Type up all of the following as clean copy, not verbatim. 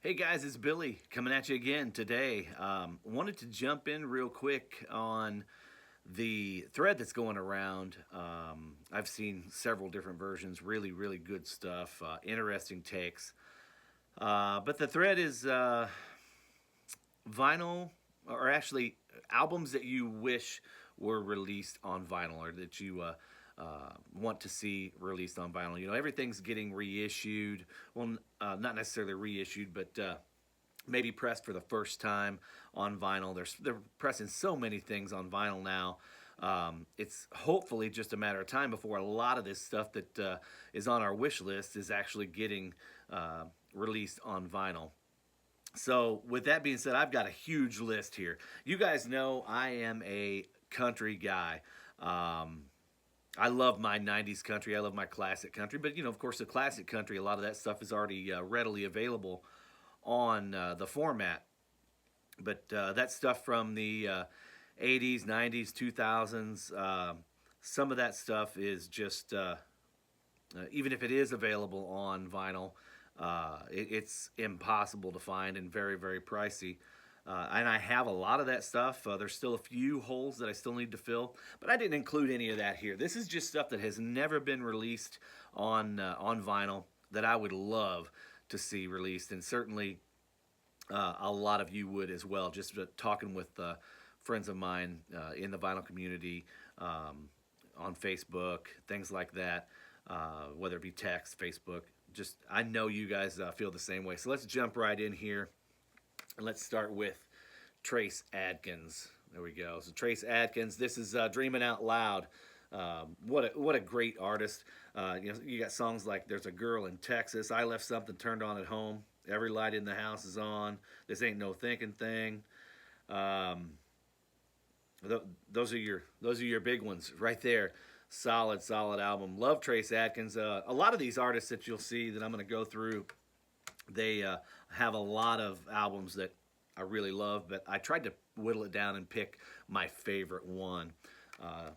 Hey guys, it's Billy coming at you again today. Wanted to jump in real quick on the thread that's going around. I've seen several different versions, really, really good stuff, interesting takes. But the thread is vinyl, or actually albums that you wish were released on vinyl, or that you want to see released on vinyl. You know, everything's getting reissued. Well, not necessarily reissued, but maybe pressed for the first time on vinyl. They're pressing so many things on vinyl now. It's hopefully just a matter of time before a lot of this stuff that is on our wish list is actually getting released on vinyl. So, with that being said, I've got a huge list here. You guys know I am a country guy. Um, I love my 90s country. I love my classic country. But, you know, of course, the classic country, a lot of that stuff is already readily available on the format. But that stuff from the 80s, 90s, 2000s, some of that stuff is just, even if it is available on vinyl, it's impossible to find and very, very pricey. And I have a lot of that stuff. There's still a few holes that I still need to fill, but I didn't include any of that here. This is just stuff that has never been released on vinyl that I would love to see released, and certainly a lot of you would as well. Just talking with friends of mine in the vinyl community, on Facebook, things like that, whether it be text, Facebook. Just I know you guys feel the same way. So let's jump right in here, and let's start with Trace Adkins. There we go. So Trace Adkins. This is "Dreaming Out Loud." What a great artist. You know, you got songs like "There's a Girl in Texas," "I Left Something Turned On at Home," "Every Light in the House is On," "This Ain't No Thinking Thing." Um, those are your big ones right there. Solid album. Love Trace Adkins. A lot of these artists that you'll see that I'm going to go through, they have a lot of albums that I really love, but I tried to whittle it down and pick my favorite one. Uh,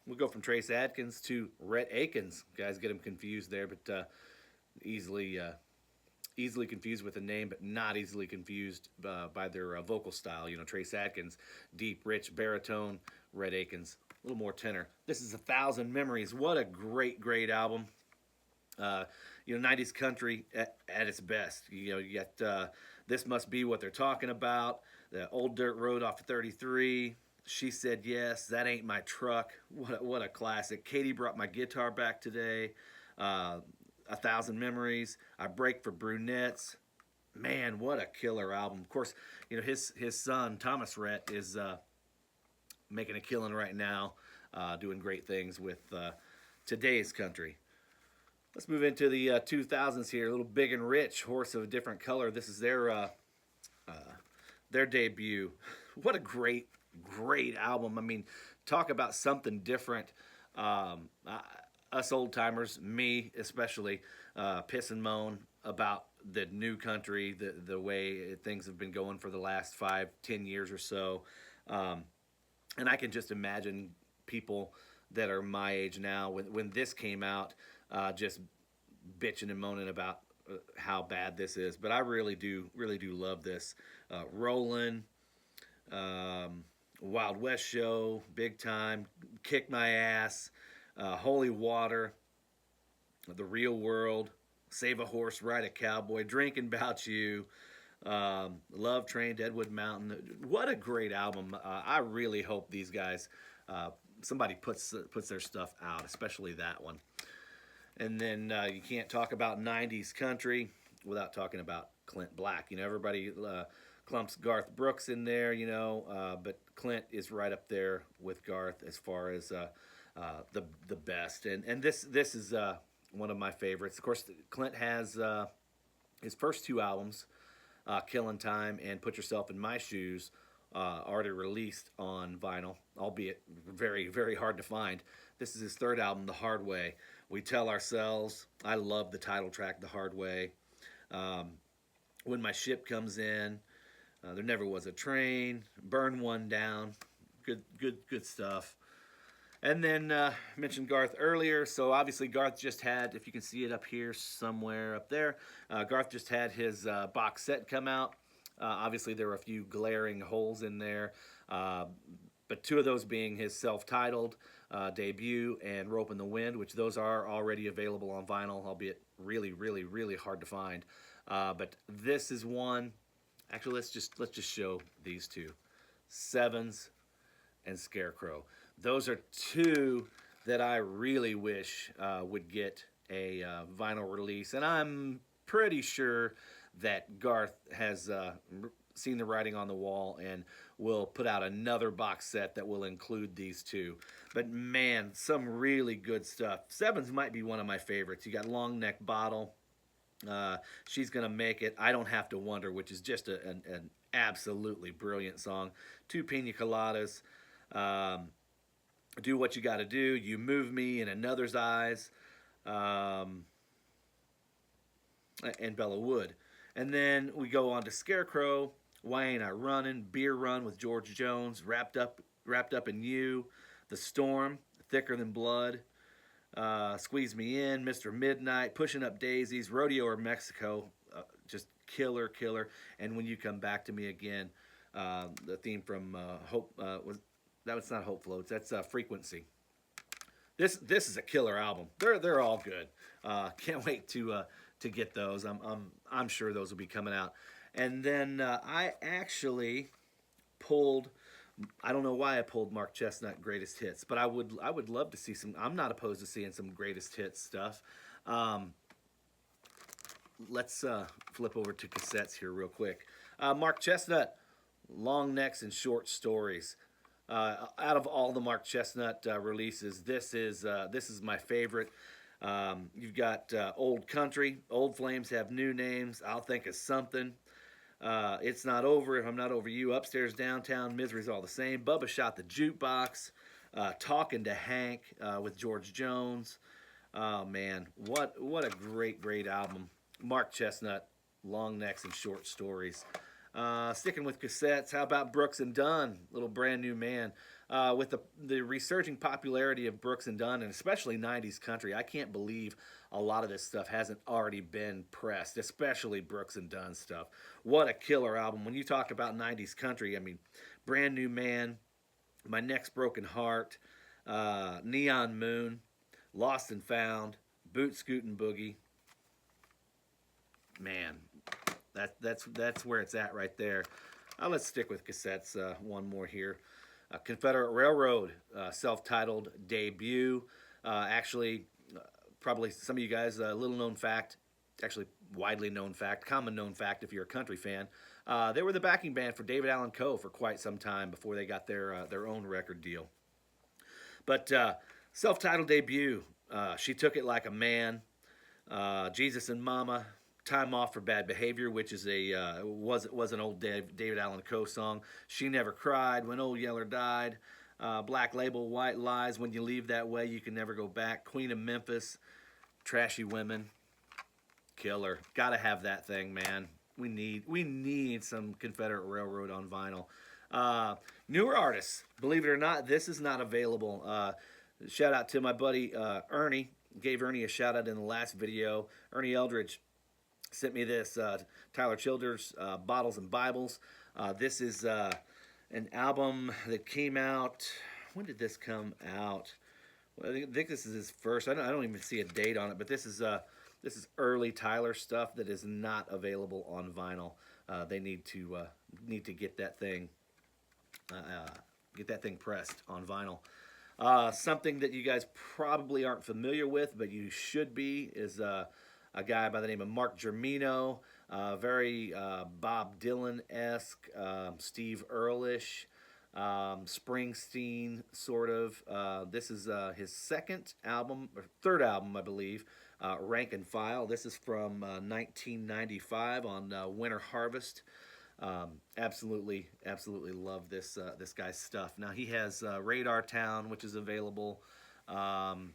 we'll go from Trace Adkins to Rhett Akins. Guys get them confused there, but easily easily confused with the name, but not easily confused by their vocal style. You know, Trace Adkins, deep, rich baritone. Rhett Akins, a little more tenor. This is "A Thousand Memories." What a great album. Uh, you know, 90s country at its best. You know, you got "This Must Be What They're Talking About," the "Old Dirt Road" off of 33. "She Said Yes," "That Ain't My Truck." What a classic. "Katie Brought My Guitar Back Today." Uh, "A Thousand Memories." "I Break for Brunettes." Man, what a killer album. Of course, you know, his son Thomas Rhett is making a killing right now, doing great things with today's country. Let's move into the 2000s here. A little Big and Rich, "Horse of a Different Color." This is uh, their debut. What a great album. I mean, talk about something different. Um, uh, us old timers, me especially, piss and moan about the new country, the way things have been going for the last 5, 10 years or so. Um, and I can just imagine people that are my age now when this came out, just bitching and moaning about how bad this is. But I really do love this. Rollin', um, Wild West Show, Big Time, Kick My Ass, Holy Water, The Real World, Save a Horse, Ride a Cowboy, Drinking About You, Love Train, Deadwood Mountain. What a great album. I really hope these guys, uh, somebody puts their stuff out, especially that one. And then you can't talk about 90s country without talking about Clint Black. You know, everybody clumps Garth Brooks in there, you know, but Clint is right up there with Garth as far as the best. And this is one of my favorites. Of course, Clint has his first two albums, "Killing Time" and "Put Yourself in My Shoes," already released on vinyl, albeit very hard to find. This is his third album, "The Hard Way." "We Tell Ourselves." I love the title track, "The Hard Way." Um, "When My Ship Comes In," "There Never Was a Train," "Burn One Down." Good stuff. And then mentioned Garth earlier, so obviously Garth just had, if you can see it up here somewhere up there, Garth just had his box set come out. Obviously there were a few glaring holes in there, but two of those being his self-titled debut and Rope in the Wind, which those are already available on vinyl, albeit really, really, really hard to find. But this is one. Actually, let's just show these two, Sevens and Scarecrow. Those are two that I really wish would get a vinyl release, and I'm pretty sure that Garth has seen the writing on the wall and will put out another box set that will include these two. But man, some really good stuff. Sevens might be one of my favorites. You got Long Neck Bottle. She's Gonna Make It. I Don't Have to Wonder, which is just an absolutely brilliant song. Two Pina Coladas. Do What You Gotta Do. You Move Me in Another's Eyes. And Bella Wood. And then we go on to Scarecrow. Why Ain't I Running? Beer Run with George Jones. Wrapped Up in You. The Storm. Thicker Than Blood. Squeeze Me In. Mr. Midnight. Pushing Up Daisies. Rodeo or Mexico. Just killer. And When You Come Back to Me Again. The theme from Hope was not Hope Floats. That's Frequency. This is a killer album. They're all good. Can't wait to get those. I'm sure those will be coming out. And then I actually pulled. I don't know why I pulled Mark Chestnut Greatest Hits, but I would love to see some. I'm not opposed to seeing some Greatest Hits stuff. Let's flip over to cassettes here real quick. Mark Chestnut, Long Necks and Short Stories. Out of all the Mark Chestnut releases, this is my favorite. You've got Old Country, Old Flames Have New Names, I'll Think of Something, It's Not Over If I'm Not Over You, Upstairs Downtown, Misery's All the Same, Bubba Shot the Jukebox, Talking to Hank with George Jones. Oh man, what a great album. Mark Chestnut, Long Necks and Short Stories. Sticking with cassettes, how about Brooks and Dunn, Little Brand New Man? With the resurging popularity of Brooks and Dunn, and especially 90s country, I can't believe a lot of this stuff hasn't already been pressed, especially Brooks and Dunn stuff. What a killer album. When you talk about 90s country, I mean, Brand New Man, My Next Broken Heart, Neon Moon, Lost and Found, Boot Scootin' Boogie. Man, that's where it's at right there. Let's stick with cassettes. One more here. Confederate Railroad, self-titled debut. Actually, probably some of you guys, a little known fact, actually widely known fact, common known fact if you're a country fan. They were the backing band for David Allan Coe for quite some time before they got their own record deal. But self-titled debut, She Took It Like a Man, Jesus and Mama, Time Off for Bad Behavior, which is was an old David Allan Coe song. She Never Cried, When Old Yeller Died, Black Label, White Lies, When You Leave That Way You Can Never Go Back, Queen of Memphis, Trashy Women, killer. Gotta have that thing, man. We need some Confederate Railroad on vinyl. Newer artists, believe it or not, this is not available. Shout out to my buddy Ernie. Gave Ernie a shout out in the last video. Ernie Eldridge sent me this Tyler Childers, Bottles and Bibles. This is an album that came out. When did this come out? Well, I think this is his first. I don't even see a date on it, but this is early Tyler stuff that is not available on vinyl. They need to get that thing pressed on vinyl. Something that you guys probably aren't familiar with, but you should be, is a guy by the name of Mark Germino, very Bob Dylan-esque, Steve Earle-ish, Springsteen sort of. This is his second album, or third album, I believe, Rank and File. This is from 1995 on Winter Harvest. Absolutely love this guy's stuff. Now he has Radar Town, which is available, and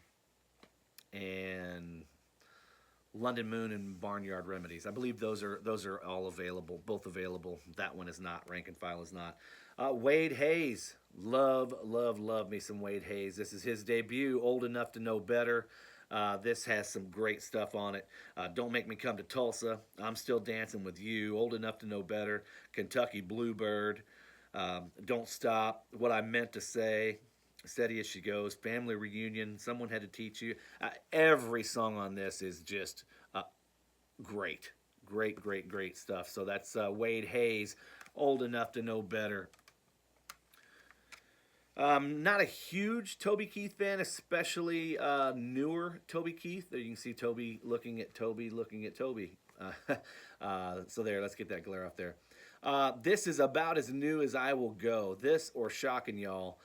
London Moon and Barnyard Remedies. I believe those are all available, both available. That one is not. Rank and File is not. Wade Hayes, love me some Wade Hayes. This is his debut. Old Enough to Know Better. This has some great stuff on it. Don't Make Me Come to Tulsa. I'm Still Dancing with You. Old Enough to Know Better. Kentucky Bluebird. Don't Stop. What I Meant to Say. Steady as She Goes, Family Reunion, Someone Had to Teach You. Every song on this is just great. Great stuff. So that's Wade Hayes, Old Enough to Know Better. Not a huge Toby Keith fan, especially newer Toby Keith. There you can see Toby looking at Toby. So there, let's get that glare off there. This is about as new as I will go. This or Shockin' Y'all.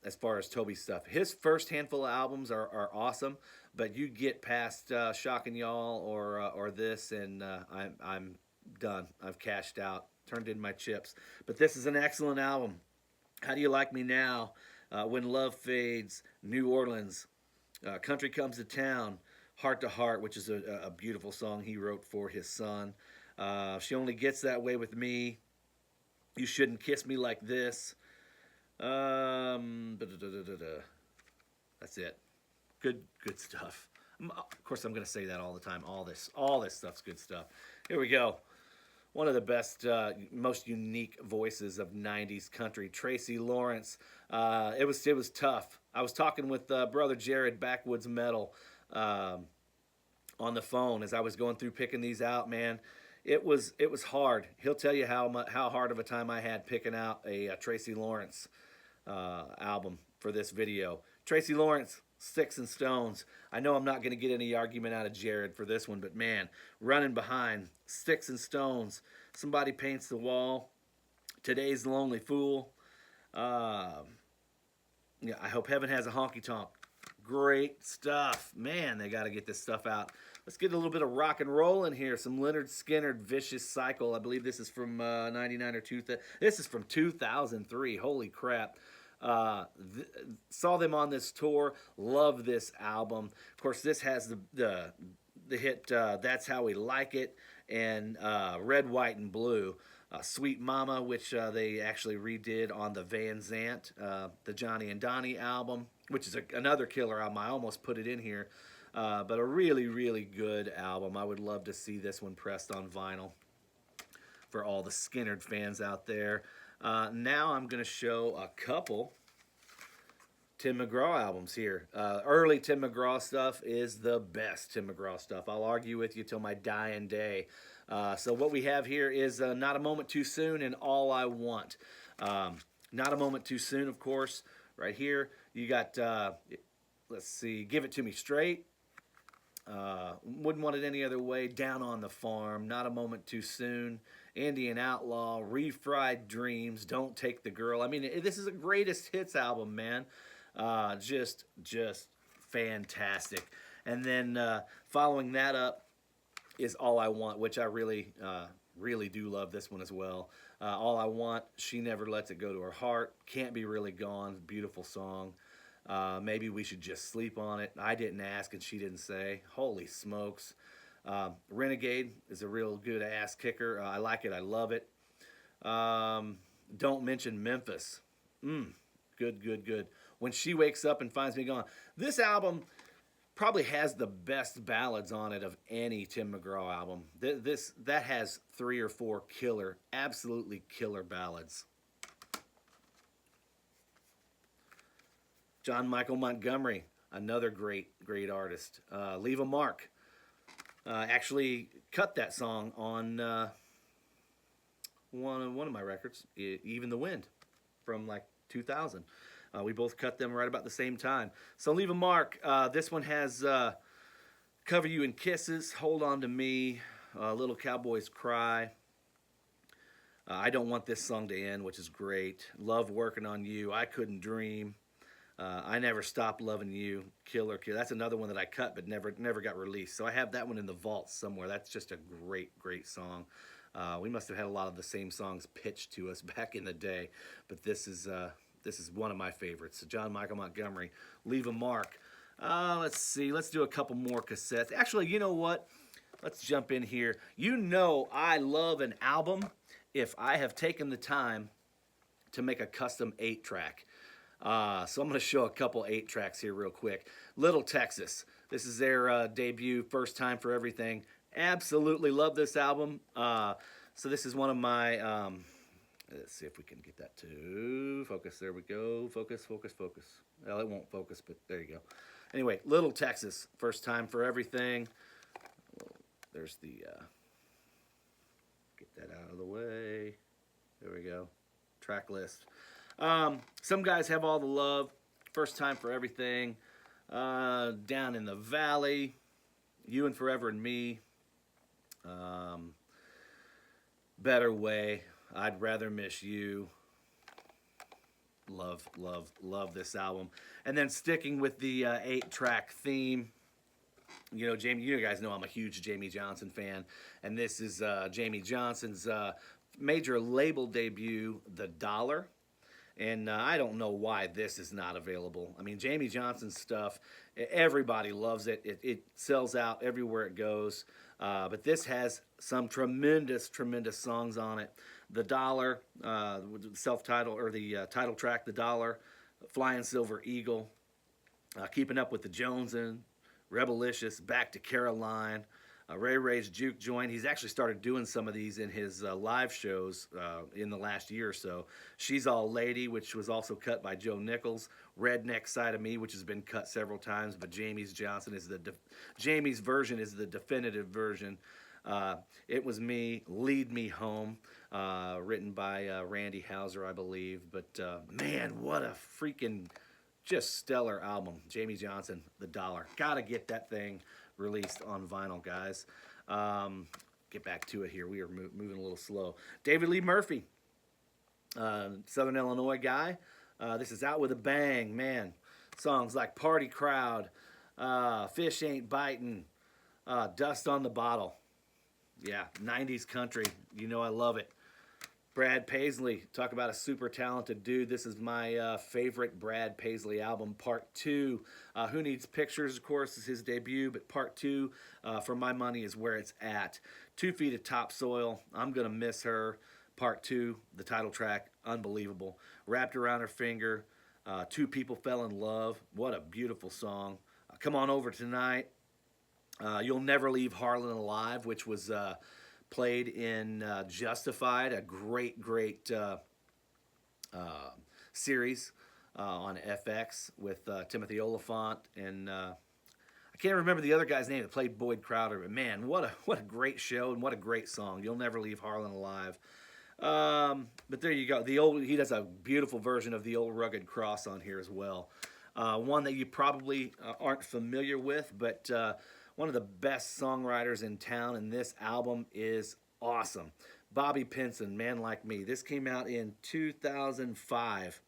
As far as Toby's stuff, his first handful of albums are awesome, but you get past Shockin' Y'all or this, and I'm done. I've cashed out, turned in my chips. But this is an excellent album. How Do You Like Me Now? When Love Fades, New Orleans, Country Comes to Town, Heart to Heart, which is a beautiful song he wrote for his son. She Only Gets That Way with Me. You Shouldn't Kiss Me Like This. That's it. Good stuff. Of course, I'm going to say that all the time. All this stuff's good stuff. Here we go. One of the best, most unique voices of '90s country, Tracy Lawrence. It was tough. I was talking with brother Jared Backwoods Metal on the phone as I was going through picking these out. Man, it was hard. He'll tell you how hard of a time I had picking out a Tracy Lawrence album for this video. Tracy Lawrence, Sticks and Stones. I know I'm not going to get any argument out of Jared for this one, but man, Running Behind, Sticks and Stones, Somebody Paints the Wall, Today's Lonely Fool. Yeah, I Hope Heaven Has a Honky Tonk. Great stuff. Man, they got to get this stuff out. Let's get a little bit of rock and roll in here. Some Leonard Skinner, Vicious Cycle. I believe this is from 99 or 2000. This is from 2003. Holy crap. Saw them on this tour. Love this album. Of course, this has the hit That's How We Like It and Red, White, and Blue. Sweet Mama, which they actually redid on the Van Zant, the Johnny and Donnie album, which is another killer album. I almost put it in here. But a really good album. I would love to see this one pressed on vinyl for all the Skynyrd fans out there. Now I'm going to show a couple Tim McGraw albums here. Early Tim McGraw stuff is the best Tim McGraw stuff. I'll argue with you till my dying day. So what we have here is Not a Moment Too Soon and All I Want. Not a Moment Too Soon, of course. Right here, you got, let's see, Give It To Me Straight. Wouldn't Want It Any Other Way, Down on the Farm, Not a Moment Too Soon, Indian Outlaw, Refried Dreams, Don't Take the Girl. I mean, this is a greatest hits album, man. Just fantastic. And then following that up is All I Want, which I really do love this one as well. All I Want, She Never Lets It Go to Her Heart, Can't Be Really Gone, beautiful song. Maybe We Should Just Sleep on It. I Didn't Ask and She Didn't Say. Holy smokes. Renegade is a real good ass kicker. I like it. I love it. Don't Mention Memphis. Good. When She Wakes Up and Finds Me Gone. This album probably has the best ballads on it of any Tim McGraw album. That has 3 or 4 absolutely killer ballads. John Michael Montgomery, another great artist. Leave a Mark. Actually cut that song on one of my records, Even the Wind, from like 2000. We both cut them right about the same time. So Leave a Mark. This one has Cover You in Kisses, Hold On to Me, Little Cowboys Cry. I Don't Want This Song to End, which is great. Love Working on You, I Couldn't Dream. I Never Stopped Loving You, Killer. That's another one that I cut but never got released. So I have that one in the vault somewhere. That's just a great song. We must have had a lot of the same songs pitched to us back in the day, but this is one of my favorites. So John Michael Montgomery, Leave a Mark. Let's see. Let's do a couple more cassettes. Actually, you know what? Let's jump in here. You know I love an album if I have taken the time to make a custom 8-track. So I'm going to show a couple 8-tracks here real quick. Little Texas. This is their debut, First Time for Everything. Absolutely love this album. So this is one of my... let's see if we can get that to focus. There we go. Focus, focus, focus. Well, it won't focus, but there you go. Anyway, Little Texas, First Time for Everything. There's the, get that out of the way. There we go. Track list. Some guys have all the love. First Time for Everything. Down in the Valley. You and Forever and Me. Better Way. I'd Rather Miss You. Love, love, love this album. And then sticking with the 8-track theme, you know, Jamie, you guys know I'm a huge Jamie Johnson fan, and this is Jamie Johnson's major label debut, The Dollar. And I don't know why this is not available. I mean, Jamie Johnson's stuff, everybody loves it. It sells out everywhere it goes. But this has some tremendous, tremendous songs on it. The Dollar, self-title, or the title track, The Dollar, Flying Silver Eagle, Keeping Up with the Joneses, Rebelicious, Back to Caroline, Ray Ray's Juke Joint. He's actually started doing some of these in his live shows in the last year or so. She's All Lady, which was also cut by Joe Nichols. Redneck Side of Me, which has been cut several times, but Jamie's version is the definitive version. It Was Me, Lead Me Home, written by Randy Houser, I believe. But man, what a freaking just stellar album. Jamie Johnson, The Dollar. Gotta get that thing released on vinyl, guys. Get back to it here. We are moving a little slow. David Lee Murphy, Southern Illinois guy. This is Out with a Bang, man. Songs like Party Crowd, Fish Ain't Biting, Dust on the Bottle. Yeah, 90s country. You know I love it. Brad Paisley, talk about a super talented dude. This is my favorite Brad Paisley album, Part 2. Who Needs Pictures, of course, is his debut, but Part 2, for my money, is where it's at. 2 Feet of Topsoil, I'm Gonna Miss Her. Part 2, the title track, unbelievable. Wrapped Around Her Finger, Two People Fell in Love. What a beautiful song. Come On Over Tonight. You'll Never Leave Harlan Alive, which was played in Justified, a great series on FX with Timothy Oliphant, and I can't remember the other guy's name that played Boyd Crowder, but man, what a great show and what a great song. You'll Never Leave Harlan Alive. But there you go. He does a beautiful version of The Old Rugged Cross on here as well. One that you probably aren't familiar with, but one of the best songwriters in town, and this album is awesome. Bobby Pinson, Man Like Me. This came out in 2005.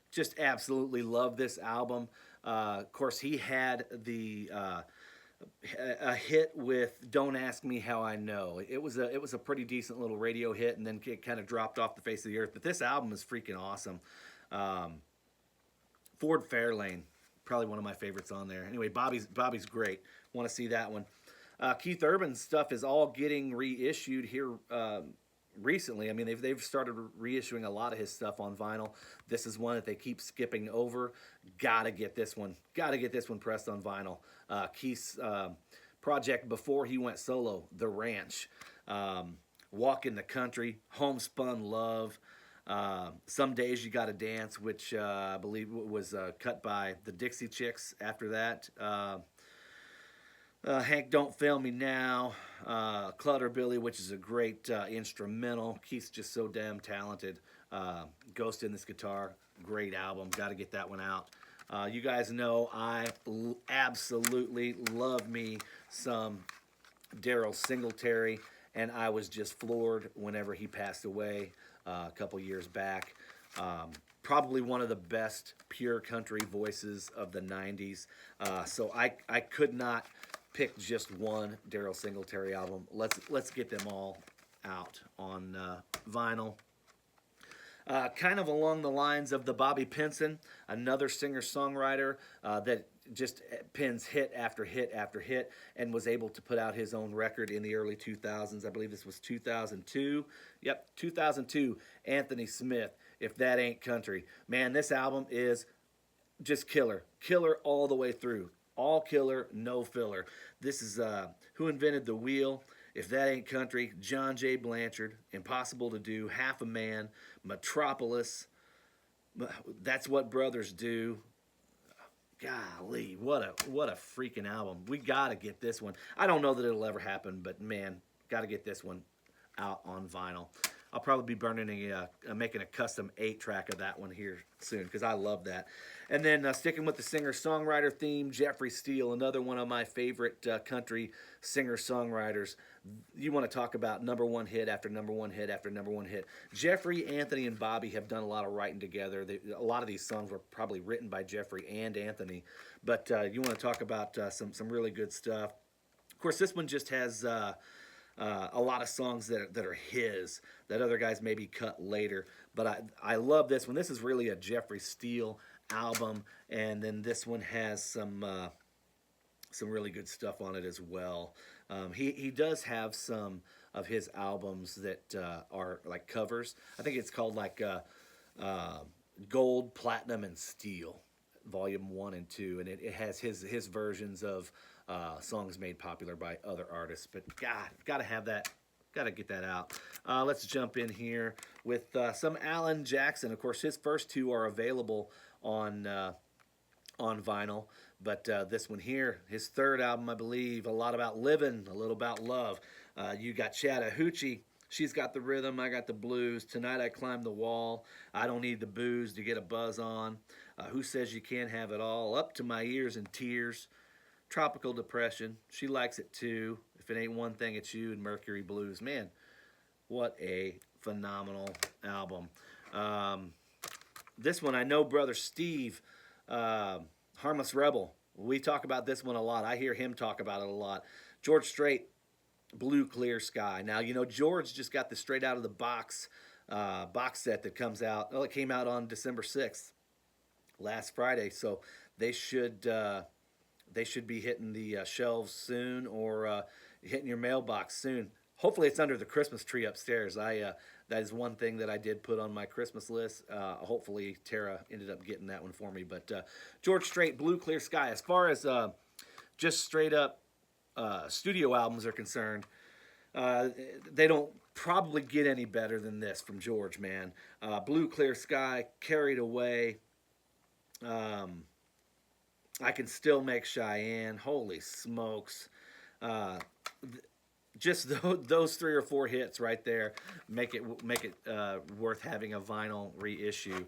Just absolutely love this album. Of course, he had a hit with Don't Ask Me How I Know. It was a pretty decent little radio hit, and then it kind of dropped off the face of the earth. But this album is freaking awesome. Ford Fairlane, probably one of my favorites on there. Anyway, Bobby's great. Want to see that one. Keith Urban's stuff is all getting reissued here recently. I mean, they've started reissuing a lot of his stuff on vinyl. This is one that they keep skipping over. Gotta get this one. Gotta get this one pressed on vinyl. Keith's project before he went solo, The Ranch, Walk in the Country, Homespun Love, Some Days You Gotta Dance, which I believe was cut by the Dixie Chicks after that. Hank Don't Fail Me Now, Clutterbilly, which is a great instrumental. Keith's just so damn talented. Ghost in This Guitar, great album. Got to get that one out. You guys know I absolutely love me some Daryl Singletary, and I was just floored whenever he passed away a couple years back. Probably one of the best pure country voices of the 90s. So I could not pick just one Daryl Singletary album. Let's get them all out on vinyl. Kind of along the lines of the Bobby Pinson, another singer-songwriter that just pins hit after hit after hit, and was able to put out his own record in the early 2000s. I believe this was 2002. Yep, 2002. Anthony Smith, If That Ain't Country. Man, this album is just killer. Killer all the way through. All killer, no filler. This is Who Invented the Wheel, If That Ain't Country, John J. Blanchard, Impossible to Do, Half a Man, Metropolis, That's What Brothers Do. Golly, what a freaking album. We got to get this one. I don't know that it'll ever happen, but man, got to get this one out on vinyl. I'll probably be making a custom 8-track of that one here soon because I love that. And then sticking with the singer-songwriter theme, Jeffrey Steele, another one of my favorite country singer-songwriters. You want to talk about number one hit after number one hit after number one hit. Jeffrey, Anthony, and Bobby have done a lot of writing together. A lot of these songs were probably written by Jeffrey and Anthony. But you want to talk about some really good stuff. Of course, this one just has a lot of songs that are his, that other guys maybe cut later. But I love this one. This is really a Jeffrey Steele album, and then this one has some really good stuff on it as well. He does have some of his albums that are like covers. I think it's called like Gold, Platinum, and Steel, Volume 1 and 2, and it has his versions of songs made popular by other artists. But God, got to have that. Got to get that out. Let's jump in here with some Alan Jackson. Of course, his first two are available on vinyl. But this one here, his third album, I believe, A Lot About Living, A Little About Love. You got Chattahoochee. She's got the rhythm, I got the blues. Tonight I climbed the wall. I don't need the booze to get a buzz on. Who says you can't have it all? Up to my ears in tears. Tropical Depression. She likes it too. If it ain't one thing, it's you. And Mercury Blues. Man, what a phenomenal album. This one, I know Brother Steve, Harmless Rebel. We talk about this one a lot. I hear him talk about it a lot. George Strait, Blue Clear Sky. Now, you know, George just got the straight out of the box set that comes out. Well, it came out on December 6th, last Friday. So they should be hitting the shelves soon, or hitting your mailbox soon. Hopefully it's under the Christmas tree upstairs. That is one thing that I did put on my Christmas list. Hopefully Tara ended up getting that one for me. But George Strait, Blue Clear Sky. As far as just straight up studio albums are concerned, they don't probably get any better than this from George, man. Blue Clear Sky, Carried Away. I Can Still Make Cheyenne. Holy smokes. Just those 3 or 4 hits right there make it worth having a vinyl reissue.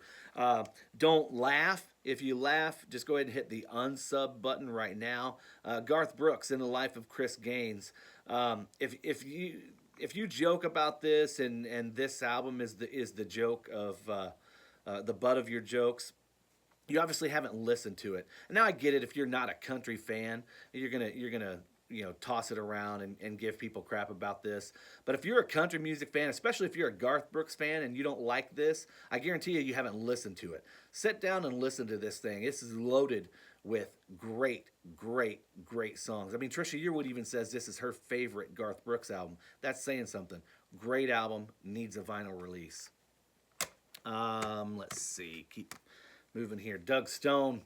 Don't laugh. If you laugh, just go ahead and hit the unsub button right now. Garth Brooks, In the Life of Chris Gaines. If you joke about this and this album is the joke of the butt of your jokes, you obviously haven't listened to it. And now I get it. If you're not a country fan, you're gonna toss it around and give people crap about this. But if you're a country music fan, especially if you're a Garth Brooks fan and you don't like this, I guarantee you haven't listened to it. Sit down and listen to this thing. This is loaded with great, great, great songs. I mean, Trisha Yearwood even says this is her favorite Garth Brooks album. That's saying something. Great album, needs a vinyl release. Let's see. Keep moving here. Doug Stone.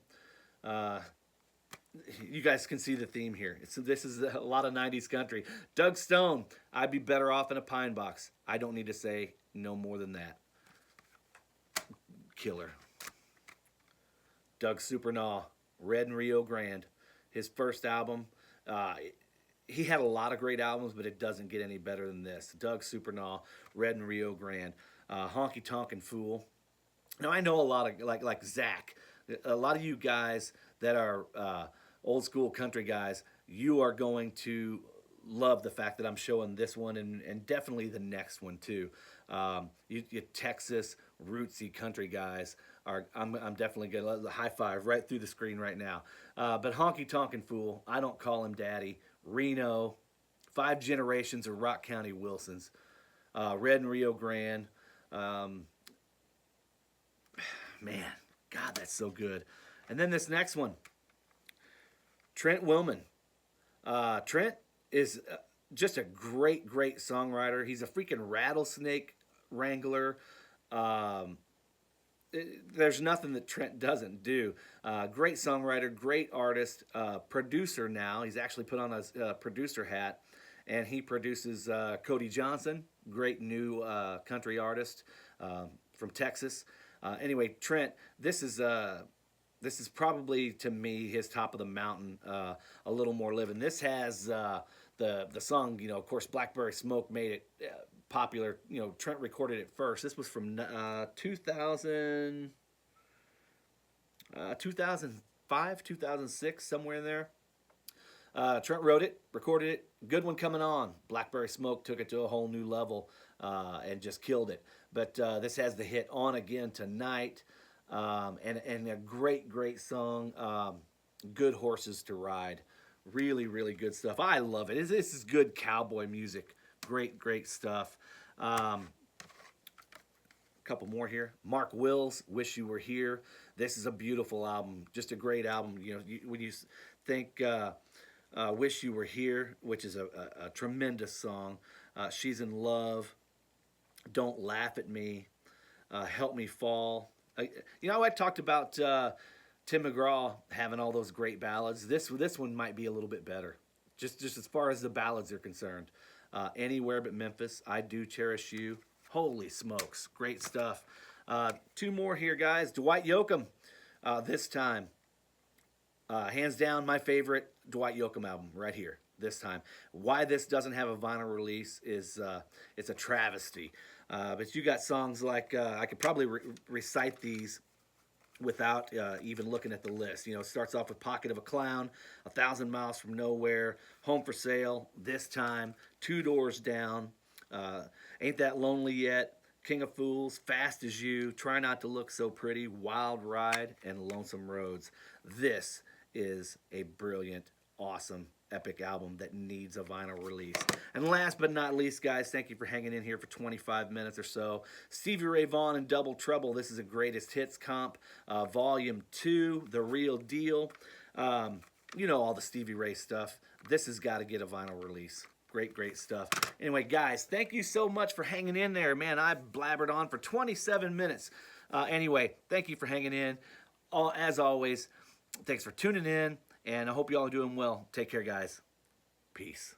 You guys can see the theme here. This is a lot of 90s country. Doug Stone, I'd be better off in a pine box. I don't need to say no more than that. Killer. Doug Supernaw, Red and Rio Grande. His first album. He had a lot of great albums, but it doesn't get any better than this. Doug Supernaw, Red and Rio Grande. Honky Tonkin' Fool. Now, I know a lot of, like Zach, a lot of you guys that are old school country guys, you are going to love the fact that I'm showing this one and definitely the next one too. You Texas rootsy country guys I'm definitely going to high five right through the screen right now. But Honky Tonkin' Fool, I Don't Call Him Daddy, Reno, 5 Generations of Rock County Wilsons, Red and Rio Grande. man, God, that's so good. And then this next one, Trent Willman. Trent is just a great, great songwriter. He's a freaking rattlesnake wrangler. Um, there's nothing that Trent doesn't do. Great songwriter, great artist, producer now. He's actually put on a producer hat, and he produces Cody Johnson, great new country artist from Texas. Anyway, Trent, this is probably, to me, his top of the mountain, A Little More Living. This has the song, of course, Blackberry Smoke made it popular. Trent recorded it first. This was from 2005, 2006, somewhere in there. Trent wrote it, recorded it. Good One Coming On. Blackberry Smoke took it to a whole new level and just killed it. But this has the hit On Again Tonight. And a great, great song, Good Horses to Ride. Really, really good stuff. I love it. This is good cowboy music. Great, great stuff. A couple more here. Mark Wills, Wish You Were Here. This is a beautiful album. Just a great album. When you think Wish You Were Here, which is a tremendous song. She's in Love. Don't Laugh at Me. Help Me Fall. I talked about Tim McGraw having all those great ballads. This one might be a little bit better, just as far as the ballads are concerned. Anywhere But Memphis, I Do Cherish You. Holy smokes, great stuff. Two more here, guys. Dwight Yoakam, This Time. Hands down, my favorite Dwight Yoakam album right here, This Time. Why this doesn't have a vinyl release is it's a travesty. But you got songs like, I could probably recite these without even looking at the list. It starts off with Pocket of a Clown, 1,000 Miles from Nowhere, Home for Sale, This Time, Two Doors Down, Ain't That Lonely Yet, King of Fools, Fast as You, Try Not to Look So Pretty, Wild Ride, and Lonesome Roads. This is a brilliant, awesome, epic album that needs a vinyl release. And last but not least, guys, thank you for hanging in here for 25 minutes or so. Stevie Ray Vaughan and Double Trouble. This is a greatest hits comp, volume 2, The Real Deal. All the Stevie Ray stuff. This has got to get a vinyl release. Great, great stuff. Anyway, guys, thank you so much for hanging in there. Man, I blabbered on for 27 minutes. Anyway, thank you for hanging in. As always, thanks for tuning in. And I hope you all are doing well. Take care, guys. Peace.